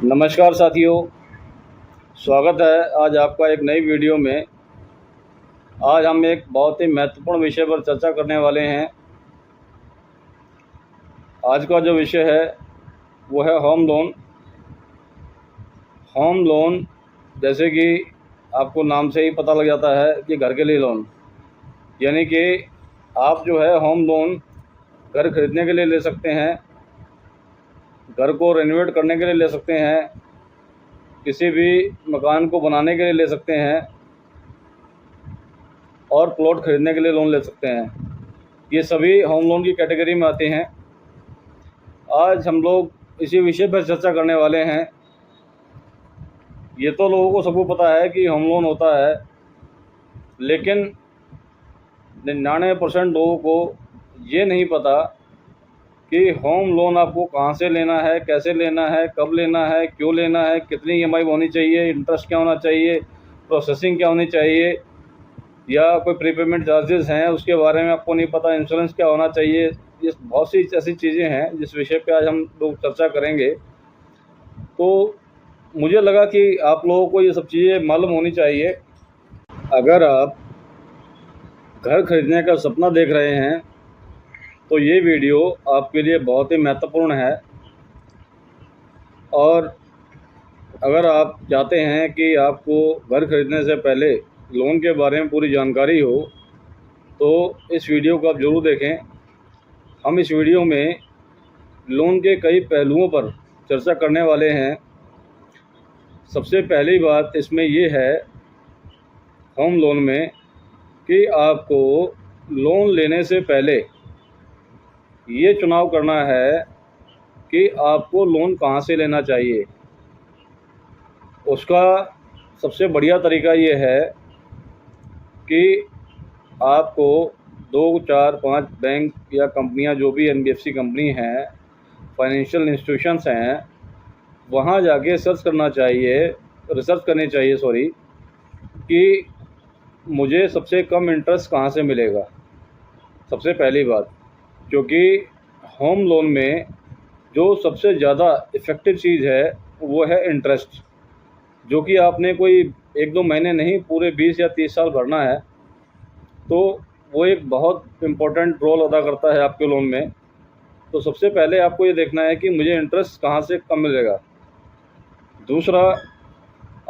नमस्कार साथियों, स्वागत है आज आपका एक नई वीडियो में। आज हम एक बहुत ही महत्वपूर्ण विषय पर चर्चा करने वाले हैं। आज का जो विषय है वो है होम लोन। होम लोन जैसे कि आपको नाम से ही पता लग जाता है कि घर के लिए लोन, यानी कि आप जो है होम लोन घर खरीदने के लिए ले सकते हैं, घर को रेनोवेट करने के लिए ले सकते हैं, किसी भी मकान को बनाने के लिए ले सकते हैं और प्लॉट खरीदने के लिए लोन ले सकते हैं। ये सभी होम लोन की कैटेगरी में आते हैं। आज हम लोग इसी विषय पर चर्चा करने वाले हैं। ये तो लोगों को सबको पता है कि होम लोन होता है, लेकिन 99% लोगों को ये नहीं पता कि होम लोन आपको कहाँ से लेना है, कैसे लेना है, कब लेना है, क्यों लेना है, कितनी ईएमआई होनी चाहिए, इंटरेस्ट क्या होना चाहिए, प्रोसेसिंग क्या होनी चाहिए, या कोई प्रीपेमेंट चार्जेस हैं उसके बारे में आपको नहीं पता, इंश्योरेंस क्या होना चाहिए। ये बहुत सी ऐसी चीज़ें हैं जिस विषय पे आज हम लोग चर्चा करेंगे। तो मुझे लगा कि आप लोगों को ये सब चीज़ें मालूम होनी चाहिए। अगर आप घर खरीदने का सपना देख रहे हैं तो ये वीडियो आपके लिए बहुत ही महत्वपूर्ण है। और अगर आप चाहते हैं कि आपको घर खरीदने से पहले लोन के बारे में पूरी जानकारी हो तो इस वीडियो को आप ज़रूर देखें। हम इस वीडियो में लोन के कई पहलुओं पर चर्चा करने वाले हैं। सबसे पहली बात इसमें ये है होम लोन में कि आपको लोन लेने से पहले ये चुनाव करना है कि आपको लोन कहाँ से लेना चाहिए। उसका सबसे बढ़िया तरीका ये है कि आपको 2, 4, 5 बैंक या कंपनियां, जो भी एनबीएफसी कंपनी हैं, फाइनेंशियल इंस्टीट्यूशंस हैं, वहाँ जाके रिसर्च करनी चाहिए कि मुझे सबसे कम इंटरेस्ट कहाँ से मिलेगा। सबसे पहली बात, क्योंकि होम लोन में जो सबसे ज़्यादा इफ़ेक्टिव चीज़ है वो है इंटरेस्ट, जो कि आपने कोई 1-2 महीने नहीं, पूरे 20 या 30 साल भरना है। तो वो एक बहुत इम्पोर्टेंट रोल अदा करता है आपके लोन में। तो सबसे पहले आपको ये देखना है कि मुझे इंटरेस्ट कहाँ से कम मिलेगा। दूसरा,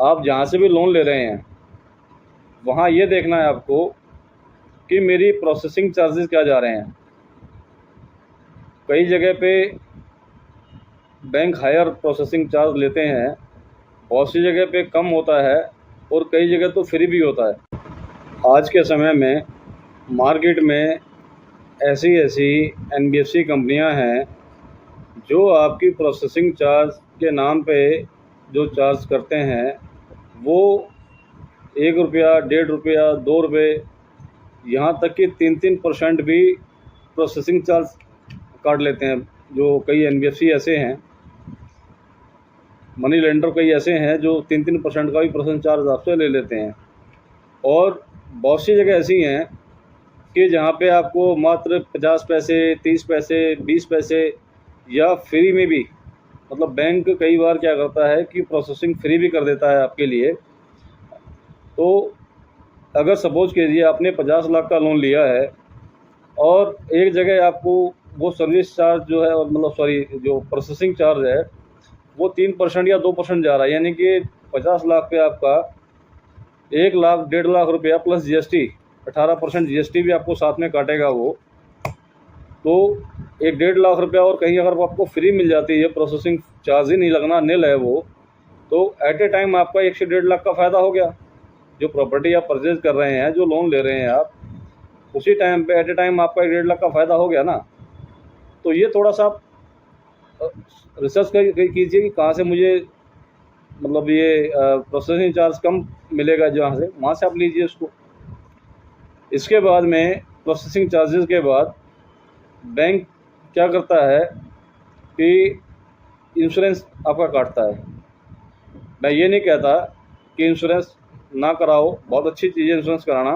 आप जहाँ से भी लोन ले रहे हैं वहाँ ये देखना है आपको कि मेरी प्रोसेसिंग चार्जेस क्या जा रहे हैं। कई जगह पे बैंक हायर प्रोसेसिंग चार्ज लेते हैं, बहुत सी जगह पे कम होता है और कई जगह तो फ्री भी होता है। आज के समय में मार्केट में ऐसी एनबीएफसी कंपनियां हैं जो आपकी प्रोसेसिंग चार्ज के नाम पे जो चार्ज करते हैं वो 1 रुपया, 1.5 रुपया, 2 रुपये, यहाँ तक कि 3-3% भी प्रोसेसिंग चार्ज काट लेते हैं। जो कई एनबीएफसी ऐसे हैं, मनी लेंडर कई ऐसे हैं जो 3-3% का भी प्रोसेसिंग चार्ज आपसे ले लेते हैं। और बहुत सी जगह ऐसी हैं कि जहाँ पे आपको मात्र 50 पैसे, 30 पैसे, 20 पैसे या फ्री में भी, मतलब बैंक कई बार क्या करता है कि प्रोसेसिंग फ्री भी कर देता है आपके लिए। तो अगर सपोज कीजिए आपने 50 लाख का लोन लिया है और एक जगह आपको वो सर्विस चार्ज जो है, मतलब जो प्रोसेसिंग चार्ज है वो 3% या 2% जा रहा है, यानी कि 50 लाख पे आपका 1 लाख, 1.5 लाख रुपया प्लस जीएसटी, 18% जीएसटी भी आपको साथ में काटेगा वो। तो 1.5 लाख रुपया और कहीं अगर आपको फ्री मिल जाती है, प्रोसेसिंग चार्ज ही नहीं लगना, निल है वो, तो एट ए टाइम आपका 1 से 1.5 लाख का फ़ायदा हो गया। जो प्रॉपर्टी आप परचेज कर रहे हैं, जो लोन ले रहे हैं आप, उसी टाइम पे एट ए टाइम आपका 1.5 लाख का फ़ायदा हो गया ना। तो ये थोड़ा सा रिसर्च कीजिए कि कहाँ से मुझे, मतलब ये प्रोसेसिंग चार्ज कम मिलेगा, जहाँ से वहाँ से आप लीजिए उसको। इसके बाद में प्रोसेसिंग चार्जेस के बाद बैंक क्या करता है कि इंश्योरेंस आपका काटता है। मैं ये नहीं कहता कि इंश्योरेंस ना कराओ, बहुत अच्छी चीज़ है इंश्योरेंस कराना,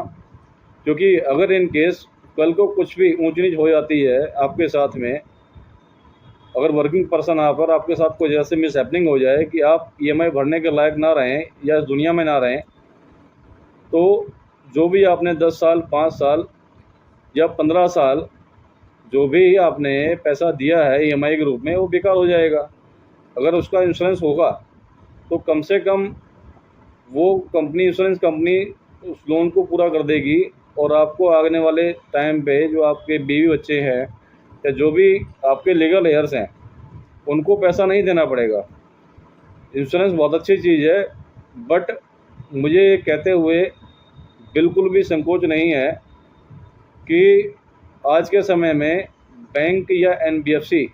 क्योंकि अगर इन केस कल को कुछ भी ऊंच नीच हो जाती है आपके साथ में अगर वर्किंग पर्सन आप पर आपके साथ कोई जैसे मिस हैपनिंग हो जाए कि आप ईएमआई भरने के लायक ना रहें या इस दुनिया में ना रहें, तो जो भी आपने 10 साल, 5 साल या 15 साल जो भी आपने पैसा दिया है ईएमआई के रूप में, वो बेकार हो जाएगा। अगर उसका इंश्योरेंस होगा तो कम से कम वो कंपनी, इंश्योरेंस कंपनी उस लोन को पूरा कर देगी और आपको आने वाले टाइम पे जो आपके बीवी बच्चे हैं या जो भी आपके लीगल हेयर्स हैं उनको पैसा नहीं देना पड़ेगा। इंश्योरेंस बहुत अच्छी चीज़ है, बट मुझे ये कहते हुए बिल्कुल भी संकोच नहीं है कि आज के समय में बैंक या एनबीएफसी,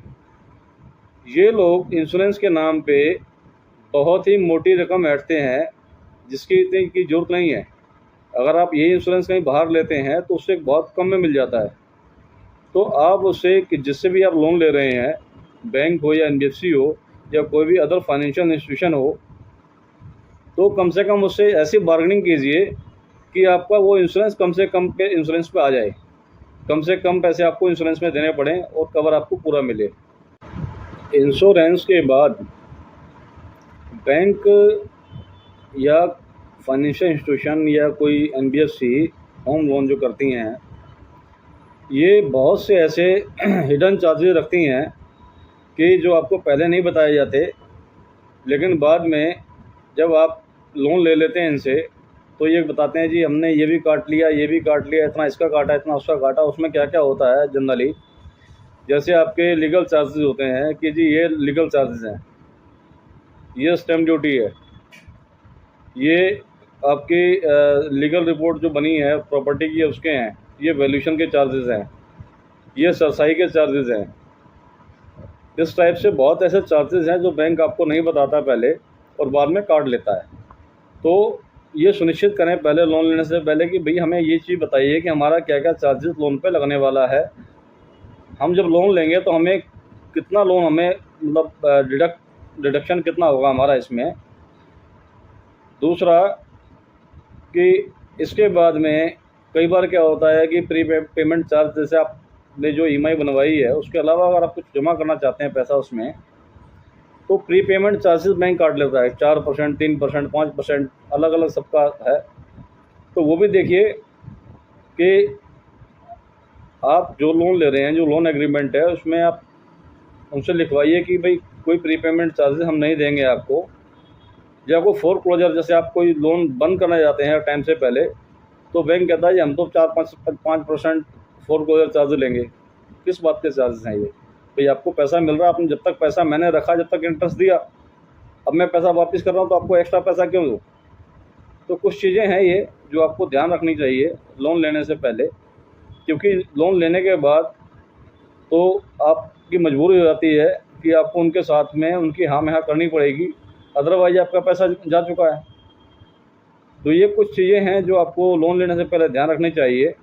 ये लोग इंश्योरेंस के नाम पे बहुत ही मोटी रकम ऐंठते हैं जिसकी इतनी की ज़रूरत नहीं है। अगर आप ये इंश्योरेंस कहीं बाहर लेते हैं तो उससे बहुत कम में मिल जाता है। तो आप उससे कि जिससे भी आप लोन ले रहे हैं, बैंक हो या एनबीएफसी हो या कोई भी अदर फाइनेंशियल इंस्टीट्यूशन हो, तो कम से कम उससे ऐसी बार्गेनिंग कीजिए कि आपका वो इंश्योरेंस कम से कम पे इंश्योरेंस पे आ जाए, कम से कम पैसे आपको इंश्योरेंस में देने पड़ें और कवर आपको पूरा मिले। इंश्योरेंस के बाद बैंक या फाइनेंशियल इंस्टीट्यूशन या कोई एनबीएफसी होम लोन जो करती हैं, ये बहुत से ऐसे हिडन चार्जेस रखती हैं कि जो आपको पहले नहीं बताए जाते, लेकिन बाद में जब आप लोन ले लेते हैं इनसे तो ये बताते हैं जी हमने ये भी काट लिया, ये भी काट लिया, इतना इसका काटा, इतना उसका काटा। उसमें क्या क्या होता है जनरली, जैसे आपके लीगल चार्जेस होते हैं कि जी ये लीगल चार्जेस हैं, ये स्टैम्प ड्यूटी है, ये आपकी लीगल रिपोर्ट जो बनी है प्रॉपर्टी की उसके हैं, ये वैल्यूशन के चार्जेस हैं, ये सरसाई के चार्जेस हैं। इस टाइप से बहुत ऐसे चार्जेस हैं जो बैंक आपको नहीं बताता पहले और बाद में काट लेता है। तो ये सुनिश्चित करें पहले लोन लेने से पहले कि भाई हमें ये चीज़ बताइए कि हमारा क्या क्या चार्जेस लोन पे लगने वाला है। हम जब लोन लेंगे तो हमें कितना लोन हमें मतलब डिडक्शन कितना होगा हमारा इसमें। दूसरा कि इसके बाद में कई बार क्या होता है कि प्री पेमेंट चार्ज, जैसे आपने जो ईएमआई बनवाई है उसके अलावा अगर आप कुछ जमा करना चाहते हैं पैसा उसमें, तो प्री पेमेंट चार्जेस बैंक काट लेता है 4%, 3%, 5%, अलग अलग सबका है। तो वो भी देखिए कि आप जो लोन ले रहे हैं, जो लोन एग्रीमेंट है, उसमें आप उनसे लिखवाइए कि भाई कोई प्री पेमेंट चार्जेस हम नहीं देंगे आपको। जब आपको फोरक्लोजर, जैसे आप कोई लोन बंद करना चाहते हैं टाइम से पहले, तो बैंक कहता है जी हम तो 4-5% फोरक्लोजर चार्ज लेंगे। किस बात के चार्जेस हैं ये? भाई आपको पैसा मिल रहा है, आपने जब तक पैसा मैंने रखा, जब तक इंटरेस्ट दिया, अब मैं पैसा वापस कर रहा हूँ तो आपको एक्स्ट्रा पैसा क्यों दूँ? तो कुछ चीज़ें हैं ये जो आपको ध्यान रखनी चाहिए लोन लेने से पहले, क्योंकि लोन लेने के बाद तो आपकी मजबूरी हो जाती है कि आपको उनके साथ में उनकी हाँ में हाँ करनी पड़ेगी, अदरवाइज आपका पैसा जा चुका है। तो ये कुछ चीज़ें हैं जो आपको लोन लेने से पहले ध्यान रखनी चाहिए।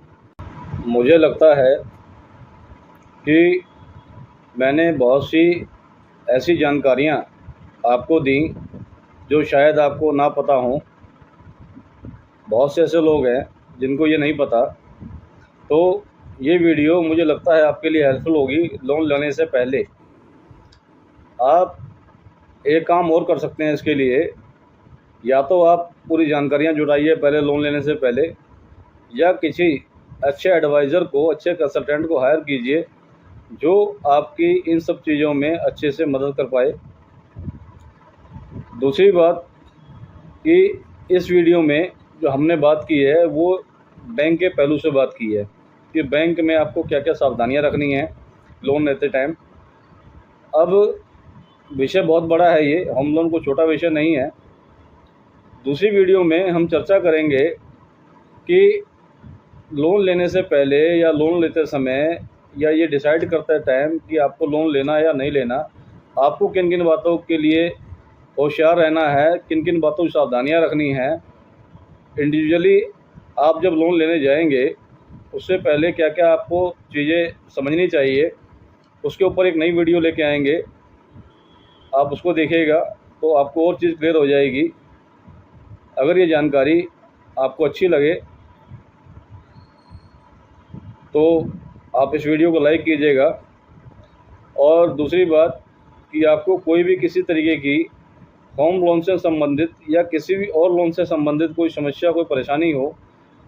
मुझे लगता है कि मैंने बहुत सी ऐसी जानकारियाँ आपको दी जो शायद आपको ना पता हों। बहुत से ऐसे लोग हैं जिनको ये नहीं पता। तो ये वीडियो मुझे लगता है आपके लिए हेल्पफुल होगी। लोन लेने से पहले आप एक काम और कर सकते हैं इसके लिए, या तो आप पूरी जानकारियाँ जुटाइए पहले लोन लेने से पहले, या किसी अच्छे एडवाइज़र को, अच्छे कंसल्टेंट को हायर कीजिए जो आपकी इन सब चीज़ों में अच्छे से मदद कर पाए। दूसरी बात कि इस वीडियो में जो हमने बात की है वो बैंक के पहलू से बात की है कि बैंक में आपको क्या क्या सावधानियां रखनी है लोन लेते टाइम। अब विषय बहुत बड़ा है, ये होम लोन को छोटा विषय नहीं है। दूसरी वीडियो में हम चर्चा करेंगे कि लोन लेने से पहले या लोन लेते समय या ये डिसाइड करते टाइम कि आपको लोन लेना है या नहीं लेना, आपको किन किन बातों के लिए होशियार रहना है, किन किन बातों की सावधानियाँ रखनी है। इंडिविजुअली आप जब लोन लेने जाएंगे उससे पहले क्या क्या आपको चीज़ें समझनी चाहिए, उसके ऊपर एक नई वीडियो लेके आएंगे। आप उसको देखिएगा तो आपको और चीज़ क्लियर हो जाएगी। अगर ये जानकारी आपको अच्छी लगे तो आप इस वीडियो को लाइक कीजिएगा और दूसरी बात कि आपको कोई भी किसी तरीके की होम लोन से संबंधित या किसी भी और लोन से संबंधित कोई समस्या, कोई परेशानी हो,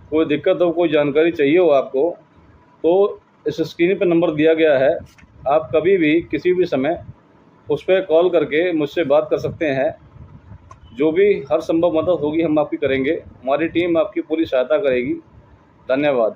कोई दिक्कत हो, कोई जानकारी चाहिए हो आपको, तो इस स्क्रीन पर नंबर दिया गया है। आप कभी भी किसी भी समय उस पर कॉल करके मुझसे बात कर सकते हैं। जो भी हर संभव मदद होगी हम आपकी करेंगे। हमारी टीम आपकी पूरी सहायता करेगी। धन्यवाद।